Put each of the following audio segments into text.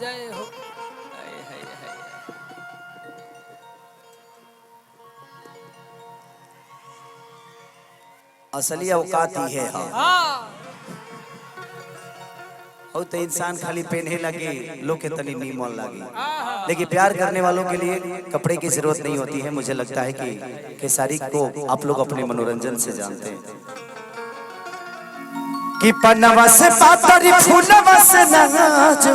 जय हो। असली औकात ही है। हाँ और तो इंसान खाली पहने लगे लोग के तनी नीमन लगे, लेकिन प्यार करने वालों के लिए कपड़े की जरूरत नहीं होती है। मुझे लगता है कि खेसारी को आप लोग अपने मनोरंजन से जानते हैं कि पन्नवा से पातरी फूलवा से नाजो,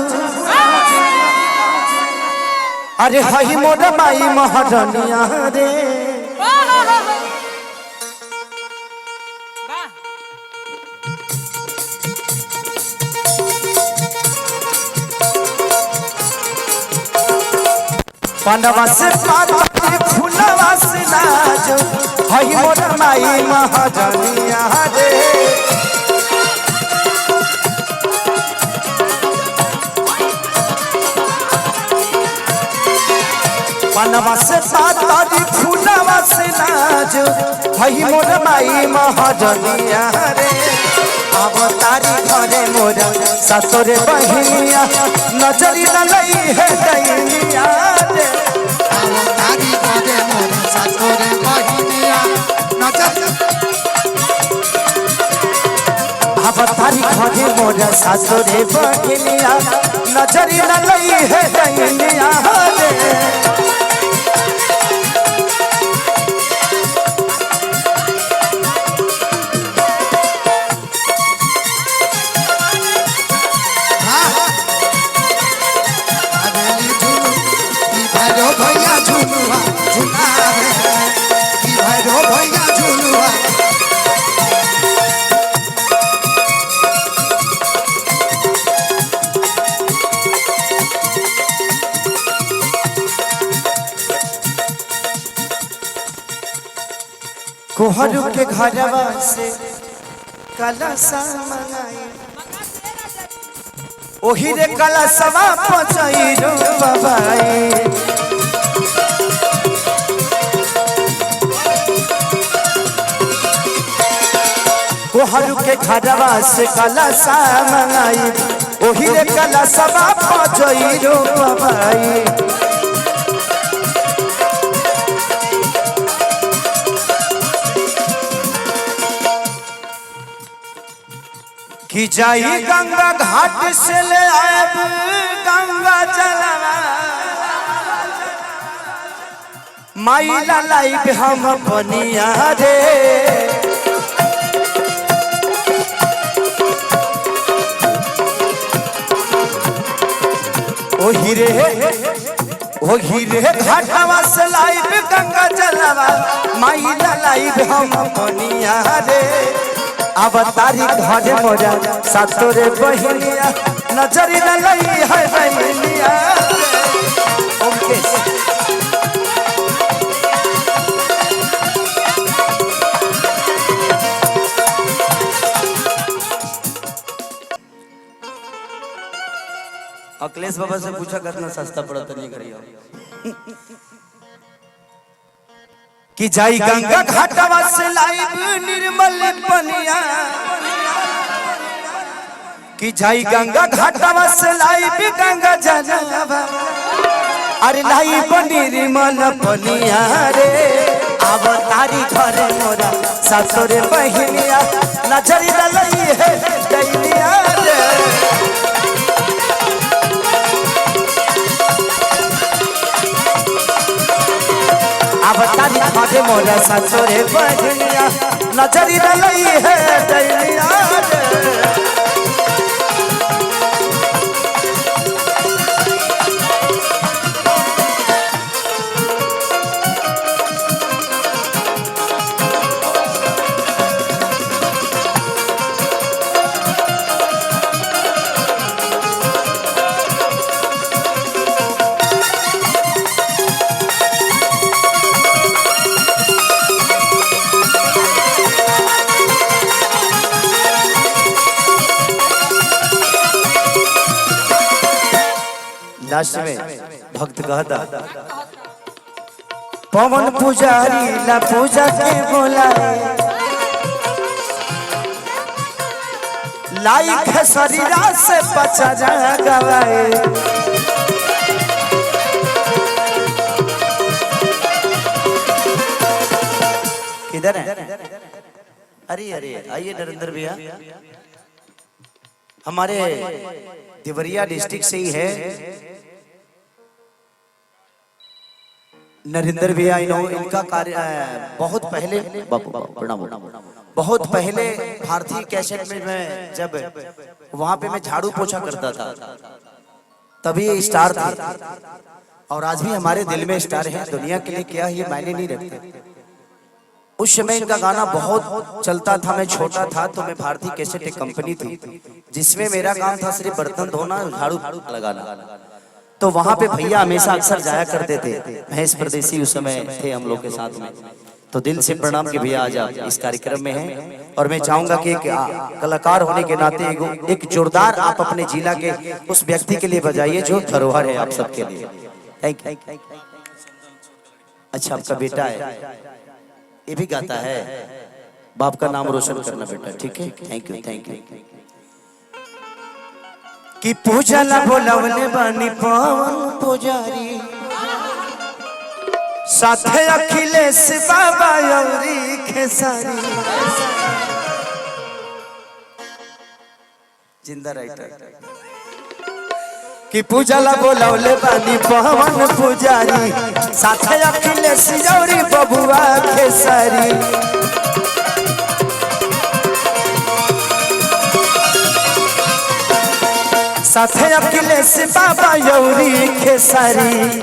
अरे हई मोर माई महारानिया रे। पन्नवा से पातरी फूलवा से नाजो, हई मोर माई महारानिया रे। पन्नवा से पातरी फूलवा से नाजो, हई मोर माई महारानिया रे। अब तारी घरे मोर ससुरे बहिनिया, नजरी न लई है दैनिया रे। अब तारी घरे मोर ससुरे बहिनिया, अब तारी घरे मोर ससुरे बहिनिया, नजरी न लई है दैनिया रे। भैया झुलुआ झुलावे, भैरो भैया झुलुआ। कोहरू के घरवा से कलशा मंगाई, ओही रे कलशवा पचई रो बाबाई। कोहरू के घरवा से कलशा मंगाई, ओही रे कलशवा पचई रो बाबाई। कि जाई गंगा घाट से ले आयब गंगा जलवा, माई लाई हम बनिया रे। ओही रे घाटवा से लाइब गंगा जलवा, माई लाई हम बनिया रे। अब तारी घरे मोरा ससुरे बहिनिया, नजरी न लई है दैनिया रे। अखिलेश बाबा से पूछा करना सस्ता पड़ता नहीं करियो कि जाई गंगा घाटवा से लाइब निर्मल पनिया, कि जाई गंगा घाटवा से लाइब गंगा जलवा, अरे लाइब निर्मल पनिया रे। अब तारी घरे मोरा ससुरे बहिनिया, नजरी न लई है दैनिया रे। अब तारी घरे मोरा ससुरे बहिनिया, नजरी न लई है दैनिया रे। लास्ट में भक्त कहता, पवन पुजारी ला पूजा के बोलाए, लाइक शरीरा से पचा गवाए। इधर है। अरे अरे आइए नरेंद्र भैया, हमारे देवरिया डिस्ट्रिक्ट से ही है नरेंद्र भैया। इनका कार्य बहुत पहले बहुत पहले भारतीय कैसेट में मैं जब वहां पे मैं झाड़ू पोछा करता था तभी ये स्टार था, और आज भी हमारे दिल में स्टार है। दुनिया के लिए क्या ये मायने नहीं रखते। उस समय इनका गाना बहुत चलता था। मैं छोटा था तो मैं भारतीय कैसेट एक कंपनी थी जिसमें मेरा काम था सिर्फ बर्तन धोना, झाड़ू लगाना। तो वहां पे भैया हमेशा अक्सर जाया करते थे। महेश परदेसी उस समय थे हम लोग के साथ में। तो दिल से प्रणाम कि भैया आज आप इस कार्यक्रम में हैं, और मैं चाहूंगा कि एक कलाकार होने के नाते एक जोरदार आप अपने जिला के उस व्यक्ति के लिए बजाइए जो धरोहर है आप सबके लिए। Thank you. अच्छा, आपका बेटा है, ये भी गाता है। बाप का नाम रोशन करना बेटा, ठीक है। Thank you thank you. कि पूजला बोलवले बानी पवन पुजारी, साथे अखिलेश बाबा यौरी खेसारी। जिंदा राइटर। कि पूजला बोलवले बानी पवन पुजारी, साथे अखिलेश यौरी बबुआ खेसारी। साथे अखिलेश बाबा यौरी खेसारी।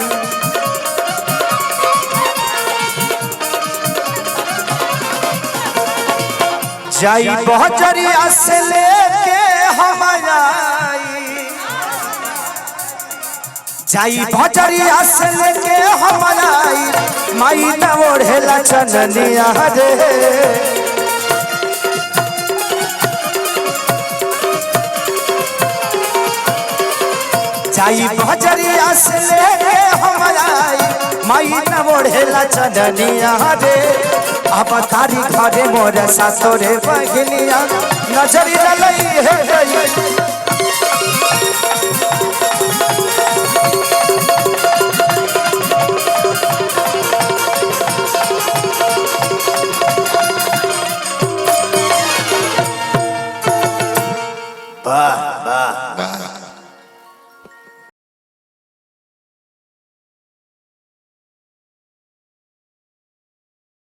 जाई बहजरिया से लेके हम आई, जाई बहजरिया से लेके हम आई। माई न ओढ़ेला चननिया रे, जाई बहजरिया से लेके हम आई। माई न ओढ़ेला चननिया रे, अब तारी घरे मोर सासुरे बहिनिया नजरी ललई है।